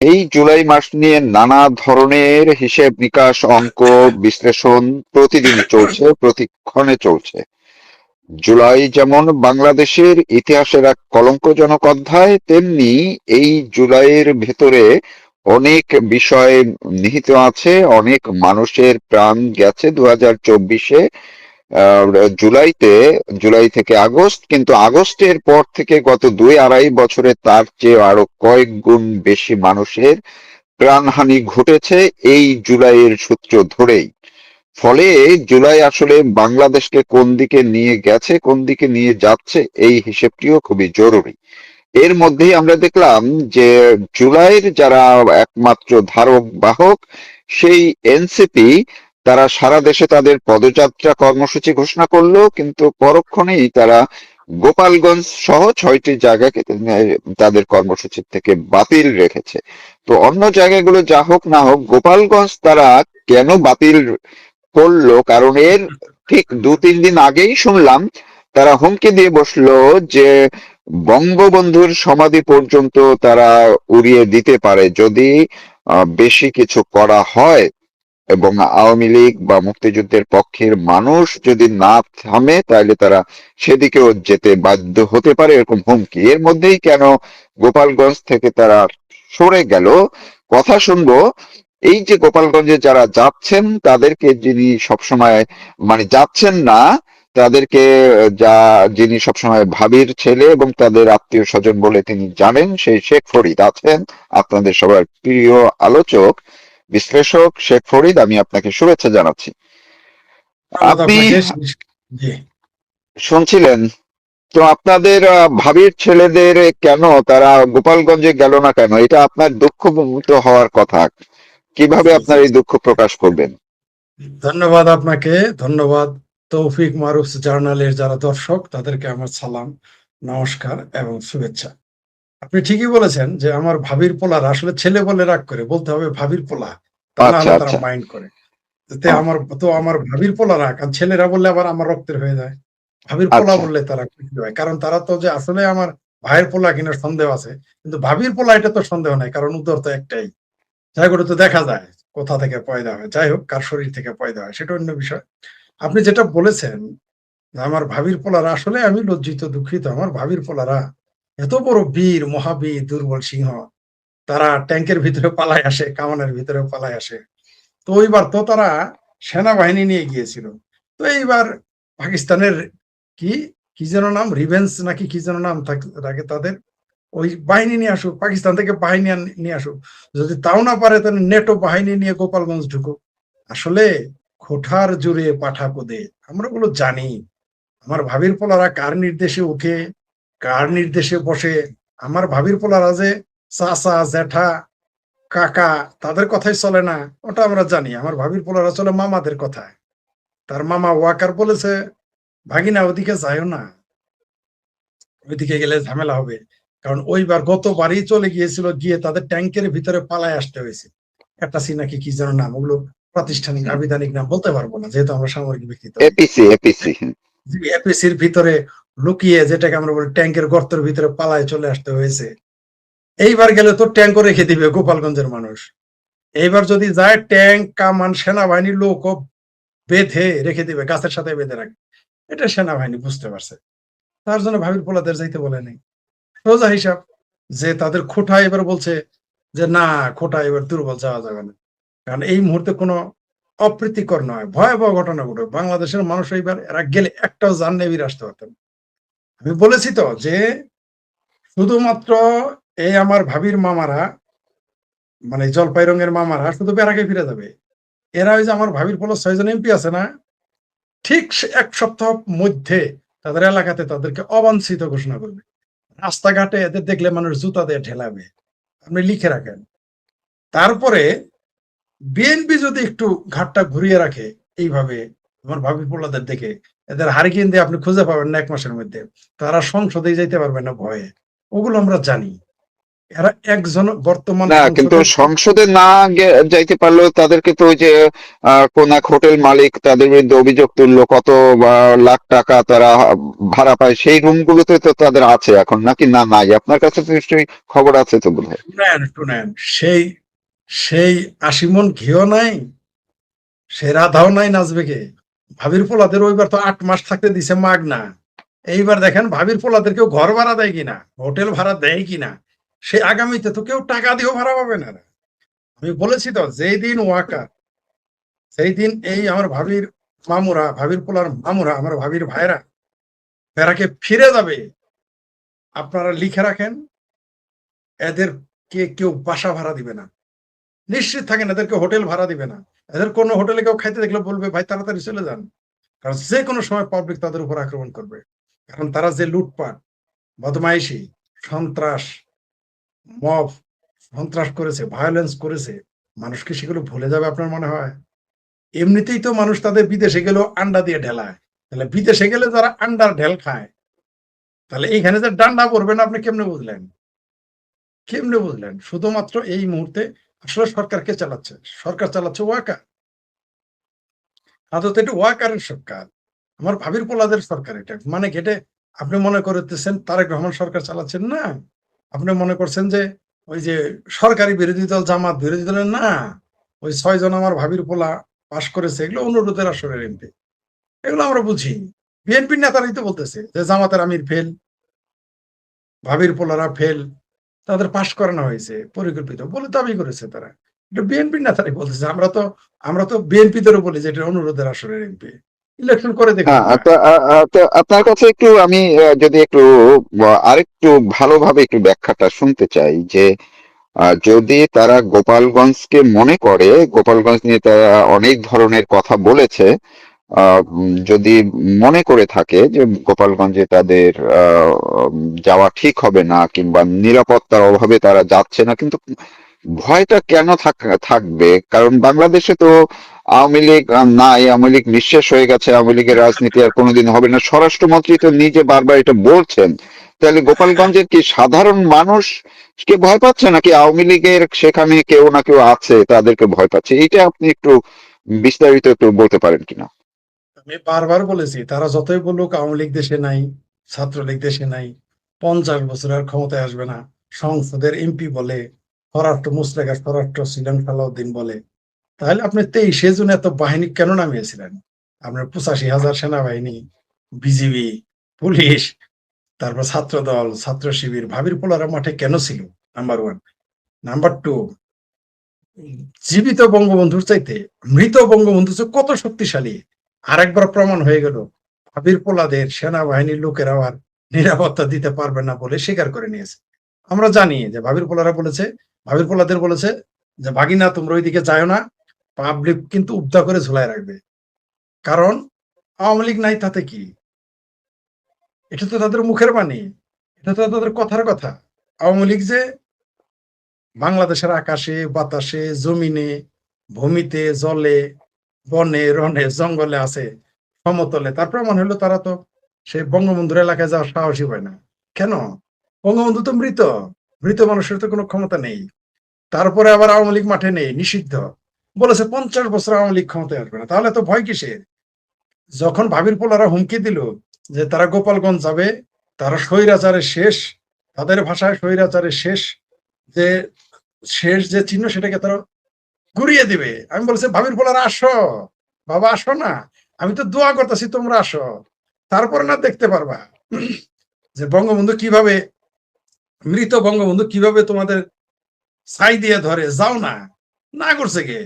এই জুলাই মাস নিয়ে নানা ধরনের হিসেব নিকাশ, অঙ্ক, বিশ্লেষণ প্রতিদিনই চলছে, প্রতিক্ষণে চলছে। জুলাই যেমন বাংলাদেশের ইতিহাসের এক কলঙ্কজনক অধ্যায়, তেমনি এই জুলাইয়ের ভেতরে অনেক বিষয় নিহিত আছে। অনেক মানুষের প্রাণ গেছে 2024-এ। আহ, জুলাইতে, জুলাই থেকে আগস্ট, কিন্তু আগস্টের পর থেকে গত 2-2.5 বছরে তার চেয়ে আরো কয়েক গুণ বেশি মানুষের প্রাণহানি ঘটেছে এই জুলাইয়ের সূত্র ধরেই। ফলে জুলাই আসলে বাংলাদেশকে কোন দিকে নিয়ে গেছে, কোন দিকে নিয়ে যাচ্ছে, এই হিসেবটিও খুবই জরুরি। এর মধ্যেই আমরা দেখলাম যে জুলাইয়ের যারা একমাত্র ধারক বাহক, সেই এনসিপি, তারা সারা দেশে তাদের পদযাত্রা কর্মসূচি ঘোষণা করলো, কিন্তু পরক্ষণেই তারা গোপালগঞ্জ সহ 6টি জায়গাকে তাদের কর্মসূচি থেকে বাতিল রেখেছে। তো অন্য জায়গাগুলো যা হোক না হোক, গোপালগঞ্জ তারা কেন বাতিল করলো, কারণ এর ঠিক 2-3 দিন আগেই শুনলাম তারা হুমকি দিয়ে বসলো যে বঙ্গবন্ধুর সমাধি পর্যন্ত তারা উড়িয়ে দিতে পারে যদি বেশি কিছু করা হয়, এবং আওয়ামী লীগ বা মুক্তিযুদ্ধের পক্ষের মানুষ যদি না থামে তাহলে তারা সেদিকেও যেতে বাধ্য হতে পারে, এরকম হুমকি। এর মধ্যেই কেন গোপালগঞ্জ থেকে তারা সরে গেল, কথা শুনবো। এই যে গোপালগঞ্জে যারা যাচ্ছেন তাদেরকে, যিনি সবসময় মানে যাচ্ছেন না, তাদেরকে যা যিনি সবসময় ভাবির ছেলে এবং তাদের আত্মীয় স্বজন বলে তিনি জানেন, সেই শেখ ফরিদ আছেন, আপনাদের সবার প্রিয় আলোচক বিশ্লেষক শেখ ফরিদ। আমি আপনাকে শুভেচ্ছা জানাচ্ছি। ধন্যবাদ আপনি আপনাকে। জি। শুনছিলেন তো, আপনাদের ভাবির ছেলেদের কেন তারা গোপালগঞ্জে গেল না কেন, এটা আপনার দুঃখ তো হওয়ার কথা। কিভাবে জি, আপনার জি, এই দুঃখ প্রকাশ করবেন? ধন্যবাদ আপনাকে। ধন্যবাদ। তৌফিক মারুফ জার্নালের যারা দর্শক তাদেরকে আমার সালাম, নমস্কার এবং শুভেচ্ছা। আপনি ঠিকই বলেছেন যে আমার ভাবির পোলার আসলে ছেলে বলে রাগ করে, বলতে হবে ভাবির পোলা, তা না আচ্ছা, হলে তারা আচ্ছা। মাইন্ড করে। আহ, আমার ভাবির পোলারা, কারণ ছেলেরা বললে আবার আমার রক্তের হয়ে যায়। ভাবির পোলা আচ্ছা, বললে তারা খুশি হয়, কারণ তারা তো যে আসলে আমার ভাইয়ের পোলা কিনা সন্দেহ আছে, কিন্তু ভাবির পোলা এটা তো সন্দেহ নাই, কারণ উত্তর তো একটাই। যাই করে তো দেখা যায় কোথা থেকে পয়দা হয়, যাই হোক কার শরীর থেকে পয়দা হয় সেটা অন্য বিষয়। আপনি যেটা বলেছেন যে আমার ভাবির পোলারা, আসলে আমি লজ্জিত, দুঃখিত। আমার ভাবির পোলারা এত বড় বীর, মহাবীর, দুর্বল সিংহ, তারা ট্যাঙ্কের ভিতরে পালায় আসে, কামানের ভিতরে পালায় আসে। তো এইবার তো তারা সেনাবাহিনী নিয়ে গিয়েছিল। তো এইবার পাকিস্তানের কি কি যেন নাম, রিভেন্স নাকি কি যেন নাম থাকে তাদের, ওই বাহিনী নিয়ে আসুক, পাকিস্তান থেকে বাহিনী নিয়ে আসুক। যদি তাও না পারে তাহলে নেটো বাহিনী নিয়ে গোপালগঞ্জ ঢুকুক। আসলে খোঠার জুড়ে পাঠা পদে, আমরা ওগুলো জানি। আমার ভাবির পোলারা কার নির্দেশে উঠে, কার নির্দেশে বসে, আমার ভাবির পোলারা যে চাচা, জ্যাঠা, কাকা, তাদের কথাই চলে না, ওটা আমরা জানি। আমার ভাবির পোলারা চলে মামাদের কথায়। তার মামা ওয়াকার বলেছে, ভাগিনা ওদিকে যাইও না, ওইদিকে গেলে ঝামেলা হবে। কারণ ওইবার গতবারই চলে গিয়েছিল, গিয়ে তাদের ট্যাঙ্কের ভিতরে পালায় আসতে হয়েছে। একটা নাকি কি যেন নাম, ওগুলো প্রাতিষ্ঠানিক আবিধানিক নাম বলতে পারবো না, যেহেতু আমরা সামরিক ব্যক্তি তৈরি। APC, APC. এপিসির ভিতরে লুকিয়ে, যেটাকে আমরা বলি ট্যাঙ্কের গর্তের ভিতরে পালায় চলে আসতে হয়েছে। এইবার গেলে তো ট্যাঙ্কও রেখে দিবে গোপালগঞ্জের মানুষ। এইবার যদি যায়, ট্যাঙ্ক, কামান, সেনাবাহিনীর লোক বেঁধে রেখে দিবে, গাছের সাথে বেঁধে রাখবে। এটা সেনাবাহিনী বুঝতে পারছে, তার জন্য ভাবির পোলাদের যাইতে বলে নাই। সোজা হিসাব, যে তাদের খোঁটা এবার বলছে যে না, খোঁটা এবার দুর্বল, যাওয়া যাবে না। কারণ এই মুহূর্তে কোনো অপ্রীতিকর নয়, ভয়াবহ ঘটনা ঘটবে। বাংলাদেশের মানুষ এইবার, এরা গেলে একটাও জান নেবির আসতে পারতেন। আমি বলেছি তো যে শুধুমাত্র এই আমার ভাবির মামারা, মানে জলপাই রঙের মামারা শুধু বেড়াকে ফিরে যাবে। এরা ওই যে আমার ভাবির পোলা 6 জন এমপি আছে না, ঠিক 1 সপ্তাহ মধ্যে তাদের এলাকাতে তাদেরকে অবাঞ্ছিত ঘোষণা করবে। রাস্তাঘাটে এদের দেখলে মানুষ জুতা দিয়ে ঠেলাবে। আপনি লিখে রাখেন। তারপরে বিএনপি যদি একটু ঘাটটা ঘুরিয়ে রাখে এইভাবে, আমার ভাবি পোলাদের দেখে, এদের হারিকেন দিয়ে আপনি খুঁজে পাবেন না 1 মাসের মধ্যে। তারা সংসদে যাইতে পারবে না ভয়ে। ওগুলো আমরা জানি। এরা একজন বর্তমান না, কিন্তু সংসদের সংসদে না যাইতে পারলেও তাদেরকে তো ওই যে কোন এক হোটেল মালিক তাদের বিরুদ্ধে অভিযোগ তুললো, কত লাখ টাকা তারা ভাড়া পায়, সেই রুমগুলোতে তো তাদের আছে এখন, নাকি না নাই? আপনার কাছে তো নিশ্চয়ই খবর আছে তো বোধহয়। শুনেন শুনেন, সেই সেই ৮০ মণ ঘিও নাই, সে রাধাও নাই, নাচবে কে? ভাবির পোলাদের ওইবার তো ৮ মাস থাকতে দিছে মাগনা। এইবার দেখেন ভাবির পোলাদের কেউ ঘর ভাড়া দেয় কিনা, হোটেল ভাড়া দেয় কিনা। সে আগামীতে তো কেউ টাকা দিয়েও ভাড়া পাবে না। আমি বলেছি তো, যেই দিন ওয়াকার, সেই দিন এই আমার ভাবির মামুরা, ভাবির পোলার মামুরা, আমার ভাবির ভাইরা এরাকে ফিরে যাবে, আপনারা লিখে রাখেন, এদের কেউ বাসা ভাড়া দিবে না। নিশ্চিত থাকেন, এদেরকে হোটেল ভাড়া দিবে না। এদের কোনো হোটেলে কেউ খাইতে দেখলে বলবে ভাই তাড়াতাড়ি চলে যান। কারণ যে কোনো সময় পাবলিক তাদের উপর আক্রমণ করবে। কারণ তারা যে লুটপাট, বদমাইশি, সন্ত্রাস, মব সন্ত্রাস করেছে, ভায়োলেন্স করেছে, মানুষ কি সেগুলো ভুলে যাবে আপনার মনে হয়? এমনিতেই তো মানুষ তাদের বিদেশে গেলেও আন্ডা দিয়ে ঢেলায়। তাহলে বিদেশে গেলে যারা আন্ডার ঢেল খায়, তাহলে এইখানে যে ডান্ডা পড়বে না, আপনি কেমনে বুঝলেন? কেমনে বুঝলেন? শুধুমাত্র এই মুহূর্তে আসলে সরকার কে চালাচ্ছে? সরকার চালাচ্ছে ওয়াকার। আদতে এটা ওয়াকারের সরকার। আমার ভাবির পোলাদের সরকার এটা। মানে ঘেটে আপনি মনে করতেছেন তারেক রহমান সরকার চালাচ্ছেন না। আপনি মনে করছেন যে ওই যে সরকারি বিরোধী দল জামাত বিরোধী দলের না। ওই ৬ জন আমার ভাবির পোলা পাস করেছে, এগুলো অনুরোধের আসরের এমপি। এগুলো আমরা বুঝি। বিএনপির নেতারাই তো বলতেছে যে জামাতের আমির ফেল, ভাবির পোলারা ফেল, তাদের পাশ করানো হয়েছে পরিকল্পিত বলে দাবি করেছে তারা। এটা বিএনপির নেতারাই বলতেছে। আমরা তো বিএনপিদেরও বলি যে এটা অনুরোধের আসরের এমপি। ইলেকশন করে দেখুন হ্যাঁ, না। তো আপনার কাছে একটু আমি যদি একটু আরেকটু ভালোভাবে একটু ব্যাখ্যাটা শুনতে চাই যে যদি তারা গোপালগঞ্জকে মনে করে, গোপালগঞ্জ নিয়ে তারা অনেক ধরনের কথা বলেছে, যদি মনে করে থাকে যে গোপালগঞ্জে তাদের যাওয়া ঠিক হবে না, কিংবা নিরাপত্তার অভাবে তারা যাচ্ছে না, কিন্তু ভয়টা কেন থাকবে? কারণ বাংলাদেশে তো আওয়ামী লীগ নাই, আওয়ামী লীগ নিঃশেষ হয়ে গেছে, আওয়ামী লীগের রাজনীতি আর কোনোদিন হবে না, স্বরাষ্ট্রমন্ত্রী তো নিজে বারবার এটা বলছেন। তাহলে গোপালগঞ্জের কি সাধারণ মানুষ কে ভয় পাচ্ছে, নাকি আওয়ামী লীগের সেখানে কেউ না কেউ আছে তাদেরকে ভয় পাচ্ছে? এটা আপনি একটু বিস্তারিত একটু বলতে পারেন কিনা? আমি বারবার বলেছি, তারা যতই বলুক আওয়ামী লীগ দেশে নাই, ছাত্রলীগ দেশে নাই, ৫০ বছর আর ক্ষমতায় আসবে না, সংসদের এমপি বলে, স্বরাষ্ট্র মুশতাক স্বরাষ্ট্র ছিলেন সালাউদ্দিন বলে, তাহলে আপনি ২৩শে জুন এত বাহিনী কেন নামিয়েছিলেন? আপনার ৮৫,০০০ সেনাবাহিনী, বিজিবি, পুলিশ, তারপর ছাত্র দল, ছাত্র শিবির, ভাবির পোলারা মাঠে কেন ছিল? Number one. নাম্বার টু, জীবিত বঙ্গবন্ধুর চাইতে মৃত বঙ্গবন্ধু যে কত শক্তিশালী আরেকবার প্রমাণ হয়ে গেল। ভাবির পোলাদের সেনাবাহিনীর লোকেরা আর নিরাপত্তা দিতে পারবে না বলে স্বীকার করে নিয়েছে। আমরা জানি যে ভাবির পোলারা বলেছে, ভাবির পোলাদের বলেছে যে ভাগিনা তোমরা ওইদিকে যাও না, পাবলিক কিন্তু উদ্ধার করে ঝুলায় রাখবে। কারণ আওয়ামী লীগ নাই তাতে কি? এটা তো তাদের মুখের বাণী, এটা তো তাদের কথার কথা। আওয়ামী লীগ যে বাংলাদেশের আকাশে, বাতাসে, জমিনে, ভূমিতে, জলে, বনে, রনে, জঙ্গলে আছে, সমতলে, তার প্রমাণ হলো তারা তো সেই বঙ্গবন্ধুর এলাকায় যাওয়ার সাহসই পায় না। কেন? বঙ্গবন্ধু তো মৃত। মৃত মানুষের তো কোনো ক্ষমতা নেই। তারপরে আবার আওয়ামী লীগ মাঠে নেই, নিষিদ্ধ। বলেছে ৫০ বছর আওয়ামী লীগ ক্ষমতায় আসবে না। তাহলে তো ভয় কিসের? যখন ভাবির পোলারা হুমকি দিল যে তারা গোপালগঞ্জ যাবে, তারা স্বৈরাচারের শেষ, তাদের ভাষায় স্বৈরাচারের শেষ, যে শেষ যে চিহ্ন সেটাকে তারা ঘুরিয়ে দিবে। আমি বলছি ভাবির পোলারা আসো, বাবা আসো না, আমি তো দোয়া করতেছি তোমরা আসো, তারপরে না দেখতে পারবা যে বঙ্গবন্ধু কিভাবে, মৃত বঙ্গবন্ধু কিভাবে তোমাদের ছাই দিয়ে ধরে। যাও না, না করছে কে?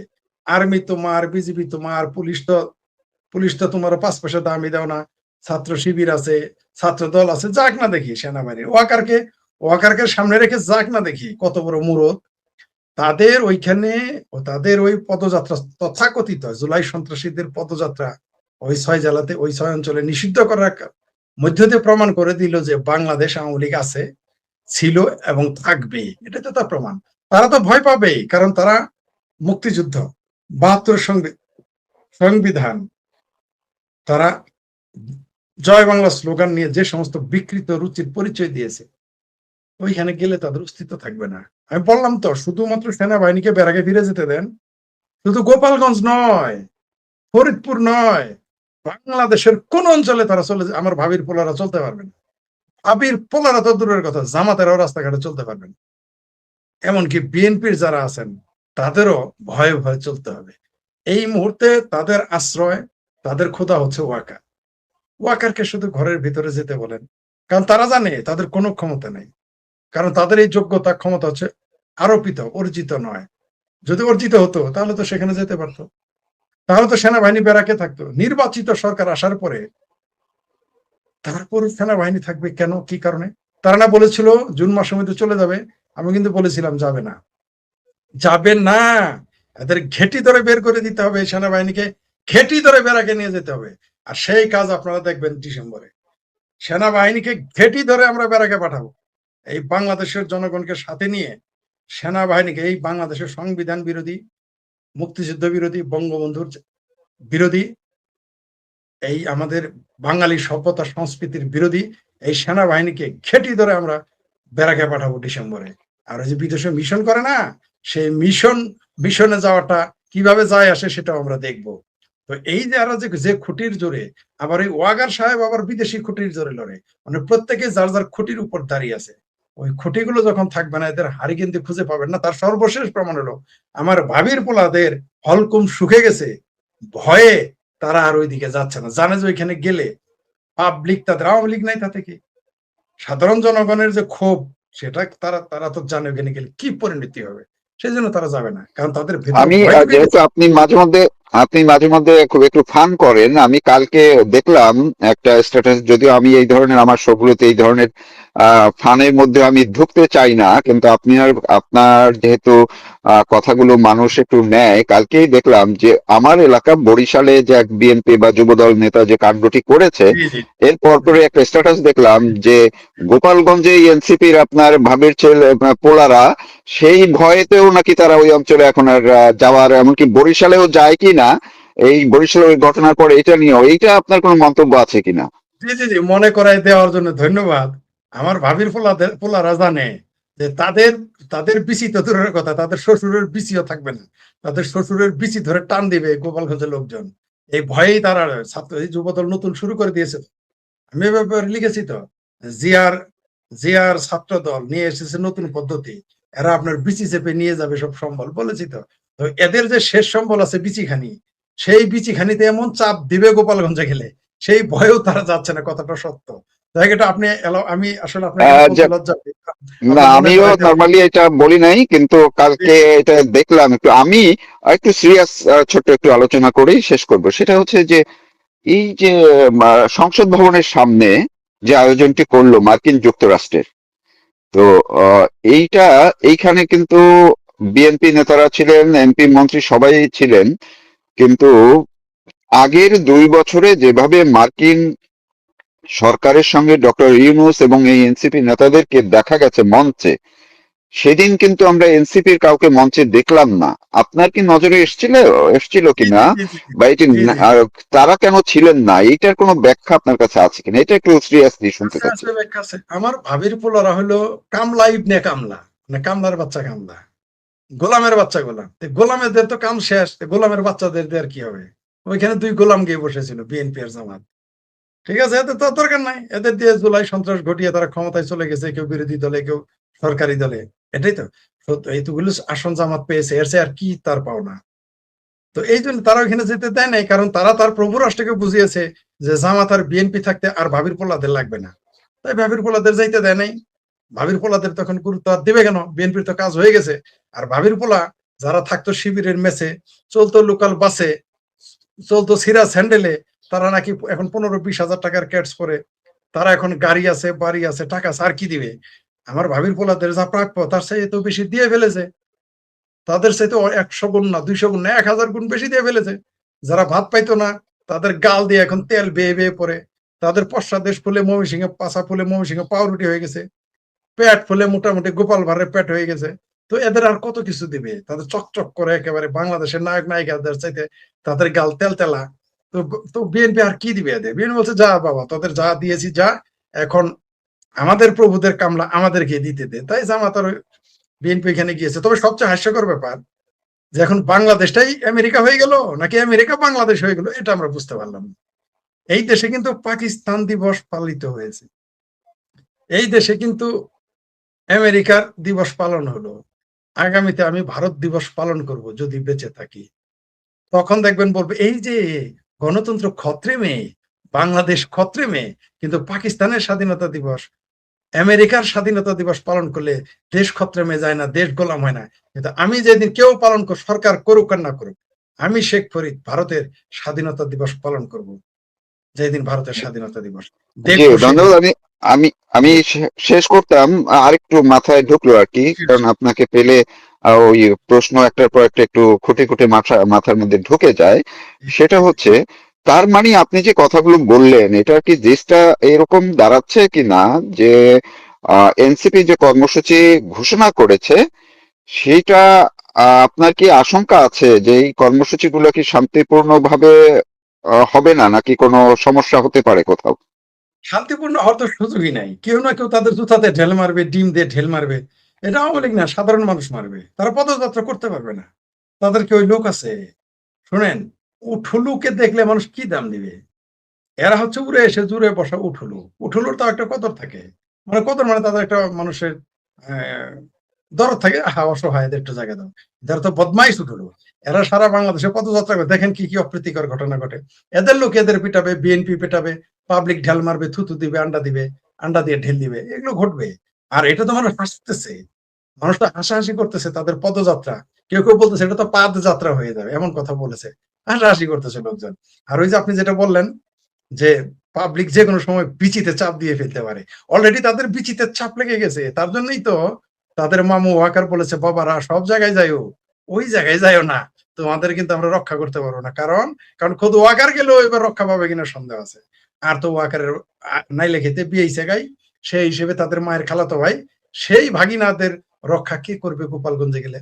আর্মি তোমার, বিজিবি তোমার, পুলিশ তো তোমার ৫ পয়সা দামই দাও না, ছাত্র শিবির আছে, ছাত্র দল আছে, যাক না দেখি সেনাবাহিনী, ওয়াকারকে সামনে রেখে যাক না দেখি কত বড় মুরত। তাদের ওইখানে, তাদের ওই পদযাত্রা, তথাকথিত জুলাই সন্ত্রাসীদের পদযাত্রা ওই ৬ জেলাতে, ওই ৬ অঞ্চলে নিষিদ্ধ করার মধ্য দিয়ে প্রমাণ করে দিল যে বাংলাদেশ আওয়ামী লীগ আছে, ছিল এবং থাকবে। এটা তো তার প্রমাণ। তারা তো ভয় পাবেই, কারণ তারা মুক্তিযুদ্ধ, ৭২ সংবিধান, তারা জয় বাংলা স্লোগান নিয়ে যে সমস্ত বিকৃত রুচির পরিচয় দিয়েছে, ওইখানে গেলে তাদের অস্তিত্ব থাকবে না। আমি বললাম তো, শুধুমাত্র সেনাবাহিনীকে ব্যারাকে ফিরে যেতে দেন। শুধু গোপালগঞ্জ নয়, ফরিদপুর নয়, বাংলাদেশের কোন অঞ্চলে তারা আমার ভাবির পোলারা চলতে পারবেন। ভাবির পোলারা তো দূরের কথা, জামাতেরাও রাস্তাঘাটে চলতে পারবেন। এমনকি বিএনপির যারা আছেন তাদেরও ভয়ে ভয়ে চলতে হবে। এই মুহূর্তে তাদের আশ্রয়, তাদের খোদা হচ্ছে ওয়াকার। ওয়াকারকে শুধু ঘরের ভিতরে যেতে বলেন, কারণ তারা জানে তাদের কোনো ক্ষমতা নেই। কারণ তাদের এই যোগ্যতা ক্ষমতা হচ্ছে আরোপিত, অর্জিত নয়। যদি অর্জিত হতো তাহলে তো সেখানে যেতে পারতো, তাহলে তো সেনাবাহিনী ব্যারাকে থাকতো। নির্বাচিত সরকার আসার পরে তারপর সেনাবাহিনী থাকবে কেন, কি কারণে? তারা না বলেছিল জুন মাসের মধ্যে চলে যাবে? আমি কিন্তু বলেছিলাম যাবে না, যাবে না। এদের ঘেঁটি ধরে বের করে দিতে হবে, সেনাবাহিনীকে ঘেঁটি ধরে ব্যারাকে নিয়ে যেতে হবে। আর সেই কাজ আপনারা দেখবেন ডিসেম্বরে। সেনাবাহিনীকে ঘেঁটি ধরে আমরা ব্যারাকে পাঠাবো। এই বাংলাদেশের জনগণকে সাথে নিয়ে সেনাবাহিনীকে, এই বাংলাদেশের সংবিধান বিরোধী, মুক্তিযুদ্ধ বিরোধী, বঙ্গবন্ধুর বিরোধী, এই আমাদের বাঙালি সভ্যতা সংস্কৃতির বিরোধী এই সেনাবাহিনীকে ঘেঁটি ধরে আমরা ব্যারাকে পাঠাবো ডিসেম্বরে। আর ওই যে বিদেশে মিশন করে না, সেই মিশনে যাওয়াটা কিভাবে যায় আসে সেটাও আমরা দেখব। তো এই যে আর যে খুঁটির জোরে, আবার ওই ওয়াগার সাহেব আবার বিদেশি খুঁটির জোরে লড়ে, মানে প্রত্যেকে যার যার খুঁটির উপর দাঁড়িয়ে আছে। ওই খুঁটিগুলো যখন থাকবে না, এদের হাড়ি কিন্তু খুঁজে পাবেন না। তার সর্বশেষ প্রমাণ হলো আমার ভাবির পোলাদের হলকুম শুকে গেছে, ভয়ে তারা আর ওইদিকে যাচ্ছে না। জানে যে ওইখানে গেলে পাবলিক, তাদের আওয়ামী লীগ নাই তাতে কি, সাধারণ জনগণের যে ক্ষোভ, সেটা তারা তারা তো জানে ওখানে গেলে কি পরিণতি হবে। সেই জন্য তারা যাবে না, কারণ তাদের ভেতরে আমি ভয় ঢুকে যেহেতু গেছে। আপনি মাঝে মধ্যে খুব একটু ফান করেন, আমি কালকে দেখলাম একটা স্ট্যাটাস, যদিও আমি এই ধরনের আমার শোগুলোতে এই ধরনের ফানের মধ্যে আমি ঢুকতে চাই না, কিন্তু আপনার যেহেতু কথাগুলো মানুষ একটু নেয়, কালকেই দেখলাম যে আমার এলাকা বরিশালে যে এক বিএনপি বা যুবদল নেতা যে কাণ্ডটি করেছে, জি জি এর পরপরই একটা স্ট্যাটাস দেখলাম যে গোপালগঞ্জে এনসিপির আপনার ভাবির ছেলে পোলারা সেই ভয়েতেও নাকি তারা ওই অঞ্চলে এখন আর যাওয়ার, এমনকি বরিশালেও যায় কিনা, এই বরিশালের ওই ঘটনার পরে এটা নিয়েও, এইটা আপনার কোনো মন্তব্য আছে কিনা? জি জি জি, মনে করাই দেওয়ার জন্য ধন্যবাদ। আমার ভাবির পোলারা জানে যে তাদের তাদের বিসি তো দূরের কথা, তাদের শ্বশুরের বিসিও থাকবে না। তাদের শ্বশুরের বিসি ধরে টান দিবে গোপালগঞ্জের লোকজন। এই ভয়েই তারা ছাত্র, এই যুবদল নতুন শুরু করে দিয়েছে। আমি এ ব্যাপারে লিখেছি তো, জিয়ার জিয়ার ছাত্র দল নিয়ে এসেছে নতুন পদ্ধতি, এরা আপনার বিচি চেপে নিয়ে যাবে সব সম্বল, বলেছি তো। তো এদের যে শেষ সম্বল আছে বিচিখানি, সেই বিচিখানিতে এমন চাপ দিবে গোপালগঞ্জে গেলে, সেই ভয়েও তারা যাচ্ছে না, কথাটা সত্য। জায়গাটা আপনি আমি আসলে আপনাকে এটা বলতে যে লজ্জা পাই, না, আপনি মনে আমিও করাই দেওয়ার নর্মালি এটা বলি নাই, কিন্তু কালকে এটা দেখলাম। আমি একটু সিরিয়াস ছোট্ট একটু আলোচনা করেই শেষ করব। সেটা হচ্ছে যে এই যে সংসদ ভবনের সামনে যে আয়োজনটি করলো মার্কিন যুক্তরাষ্ট্রের, তো আহ, এইটা এইখানে কিন্তু বিএনপি নেতারা ছিলেন, এমপি মন্ত্রী সবাই ছিলেন, কিন্তু আগের 2 বছরে যেভাবে মার্কিন সরকারের সঙ্গে ডক্টর ইউনূস এবং এই এনসিপি নেতাদেরকে দেখা গেছে মঞ্চে, সেদিন কিন্তু আমরা এনসিপির কাউকে মঞ্চে দেখলাম না। আপনার কি নজরে এসছিল জি কিনা, জি জি জি বা এটি জি জি তারা কেন ছিলেন না, এইটার কোনো ব্যাখ্যা আপনার কাছে আছে কিনা, এটা একটু সিরিয়াসলি শুনতে আছে চাচ্ছি। আছে ব্যাখ্যা আছে। আমার ভাবির পোলারা হলো কামলা ইবনে কামলা, মানে কামলার বাচ্চা কামলা, গোলামের বাচ্চা গোলাম। গোলামেদের তো কাম শেষ, গোলামের বাচ্চাদের দিয়ে আর কি হবে? ওইখানে দুই গোলাম গিয়ে বসেছিল, বিএনপি আর জামাত। ঠিক আছে, এদের তো দরকার নাই, এদের দিয়ে জুলাই সন্ত্রাস ঘটিয়ে তারা ক্ষমতায় চলে গেছে, কেউ বিরোধী দলে, কেউ সরকারি দলে। এটাই তো এইগুলো আসন জামাত পেয়েছে, এর চেয়ে আর কি তার পাওনা? তো এই জন্য তারা ওইখানে যেতে দেয় নাই, কারণ তারা তার প্রভু রাষ্ট্রকে বুঝিয়েছে যে জামাত আর বিএনপি থাকতে আর ভাবির পোলাদের লাগবে না। তাই ভাবির পোলাদের যাইতে দেয় নাই। ভাবির পোলাদের তখন গুরুত্ব আর দিবে কেন? বিএনপির তো কাজ হয়ে গেছে। আর ভাবির পোলা যারা থাকতো শিবিরের মেসে, চলতো লোকাল বাসে, চলতো সিরাজ হ্যান্ডেলে, তারা নাকি এখন 15-20 হাজার টাকার ক্যাটস পরে, তারা এখন গাড়ি আছে, বাড়ি আছে, টাকা আছে, আর কি দিবে? আমার ভাবির পোলাদের যা প্রাপ্য তার চেয়ে তো বেশি দিয়ে ফেলেছে। তাদের চাইতে 100 গুণ না, 200 গুণ না, 1000 গুণ বেশি দিয়ে ফেলেছে। যারা ভাত পাইতো না, তাদের গাল দিয়ে এখন তেল বেয়ে বেয়ে পড়ে। তাদের পশ্চাদেশ ফুলে ময়মনসিংহে, পাছা ফুলে ময়মনসিংহে পাউরুটি হয়ে গেছে, পেট ফুলে মোটামুটি গোপাল ভাড়ের পেট হয়ে গেছে। তো এদের আর কত কিছু দিবে? তাদের চকচক করে একেবারে বাংলাদেশের নায়ক নায়িকাদের চাইতে তাদের গাল তেলতেলা। তো তো বিএনপি আর কি দিবে এদের? বিএনপি বলছে যা বাবা, তোদের যা দিয়েছি যা, এখন আমাদের প্রভুদের কামলা আমাদেরকে দিতে দে, তাই জামাত আর বিএনপি এখানে গিয়েছে। তবে সবচেয়ে হাস্যকর ব্যাপার যে এখন বাংলাদেশটাই আমেরিকা হয়ে গেল নাকি আমেরিকা বাংলাদেশ হয়ে গেল, এটা আমরা বুঝতে পারলাম না। এই দেশে কিন্তু পাকিস্তান দিবস পালিত হয়েছে, এই দেশে কিন্তু আমেরিকার দিবস পালন হলো। আগামীতে আমি ভারত দিবস পালন করব যদি বেঁচে থাকি। তখন দেখবেন বলবে এই যে গণতন্ত্র খত্রে মেয়ে, বাংলাদেশ খত্রে মেয়ে, কিন্তু পাকিস্তানের স্বাধীনতা দিবস, আমেরিকার স্বাধীনতা দিবস পালন করলে দেশ খত্রে মেয়ে যায় না, দেশ গোলাম হয় না। কিন্তু আমি যেদিন কেউ পালন কর, সরকার করুক আর না করুক, আমি শেখ ফরিদ ভারতের স্বাধীনতা দিবস পালন করব, যেদিন ভারতের স্বাধীনতা দিবস জি, দেখবো সেদিন। ধন্যবাদ। আমি আমি আমি শেষ করতাম, আরেকটু মাথায় ঢুকলো আর কি, কারণ আপনাকে পেলে ওই প্রশ্ন একটার পর একটা একটু খুঁটে খুঁটে মাথার মধ্যে ঢুকে যায়। সেটা হচ্ছে, তার মানে আপনি যে কথাগুলো বললেন, এটা কি জিনিসটা এরকম দাঁড়াচ্ছে কি না যে এনসিপি যে কর্মসূচি ঘোষণা করেছে সেইটা, আপনার কি আশঙ্কা আছে যে এই কর্মসূচিগুলো কি শান্তিপূর্ণভাবে হবে না, নাকি কোনো সমস্যা হতে পারে কোথাও? শান্তিপূর্ণ হওয়ার তো সুযোগই নাই। কেউ না কেউ তাদের জুতাতে ঢেল মারবে, ডিম দিয়ে ঢেল মারবে। এটা আওয়ামী লীগ না, সাধারণ মানুষ মারবে। তারা পদযাত্রা করতে পারবে না। তাদের কি ওই লোক আছে? শোনেন, উঠুলুকে দেখলে মানুষ কি দাম দিবে? এরা হচ্ছে উড়ে এসে জুড়ে বসা উঠুলু। উঠুলুর তাও একটা কদর থাকে। মানে কদর মানে তাদের একটা মানুষের দরদ থাকে, আহা অসহায় এদের একটু জায়গা দাও। এরা তো বদমাইশ উঠুলু। এরা সারা বাংলাদেশে পদযাত্রা করে, দেখেন কি অপ্রীতিকর ঘটনা ঘটে। এদের লোক এদের পিটাবে, বিএনপি পেটাবে, পাবলিক ঢেল মারবে, থুতু দিবে, আন্ডা দিয়ে ঢেল দিবে। এগুলো ঘটবে। আর এটা তো মানুষ হাসতেছে। মানুষ তো হাসাহাসি করতেছে তাদের পদযাত্রা। কেউ বলতেছে এটা তো পাদ যাত্রা হয়ে যাবে, এমন কথা বলেছে। হাসাহাসি করতেছে লোকজন। আর ওই যে আপনি যেটা বললেন যে পাবলিক যেকোনো সময় বিচিতে চাপ দিয়ে ফেলতে পারে। অলরেডি তাদের বিচিতে চাপ লেগে গেছে। তার জন্যই তো তাদের মামু ওয়াকার বলেছে, বাবারা সব জায়গায় যাইও, ওই জায়গায় যাইও না। তোমাদের কিন্তু আমরা রক্ষা করতে পারবো না। কারণ খোদ ওয়াকার গেলেও এবার রক্ষা পাবে কিনা সন্দেহ আছে। আর তো ওয়াকারের নাইলে খেতে বিয়েছে গাই, সেই হিসেবে তাদের মায়ের খালাতো ভাই, সেই ভাগিনাদের রক্ষা কে করবে গোপালগঞ্জে গেলে?